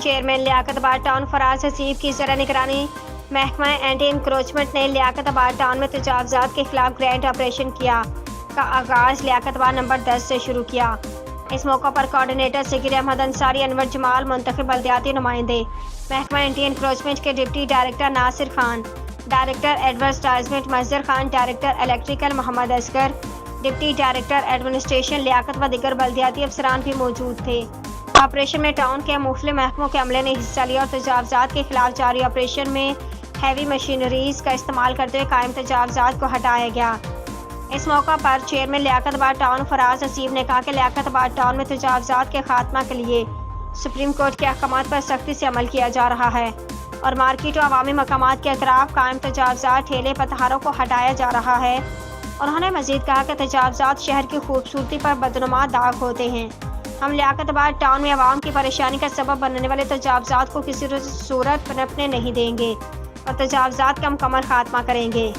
Chairman لیاقت آباد town فراز حسیب کی زیر نگرانی محکمہ اینٹی انکروچمنٹ نے لیاقت آباد ٹاؤن میں تجاوزات کے خلاف گرینڈ آپریشن کیا کا آغاز لیاقت آباد نمبر 10 سے شروع کیا۔ اس موقع پر کوآرڈینیٹر ذکیر احمد انصاری، انور جمال، منتخب بلدیاتی نمائندے، محکمہ اینٹی انکروچمنٹ کے deputy director Nasir Khan, director advertisement مظہر Khan, director electrical Muhammad Asghar, deputy director administration لیاقت و دیگر بلدیاتی افسران بھی موجود تھے۔ آپریشن میں ٹاؤن کے مختلف محکموں کے عملے نے حصہ لیا اور تجاوزات کے خلاف جاری آپریشن میں ہیوی مشینریز کا استعمال کرتے ہوئے قائم تجاوزات کو ہٹایا گیا۔ اس موقع پر چیئرمین لیاقت آباد ٹاؤن فراز حسیب نے کہا کہ لیاقت آباد ٹاؤن میں تجاوزات کے خاتمہ کے لیے سپریم کورٹ کے احکامات پر سختی سے عمل کیا جا رہا ہے اور مارکیٹ و عوامی مقامات کے اطراف قائم تجاوزات، ٹھیلے پتہاروں کو ہٹایا جا رہا ہے۔ انہوں نے مزید کہا کہ تجاوزات شہر کی خوبصورتی پر بدنما داغ ہوتے ہیں۔ ہم لیاقت آباد ٹاؤن میں عوام کی پریشانی کا سبب بننے والے تجاوزات کو کسی صورت پنپنے نہیں دیں گے اور تجاوزات کا مکمل خاتمہ کریں گے۔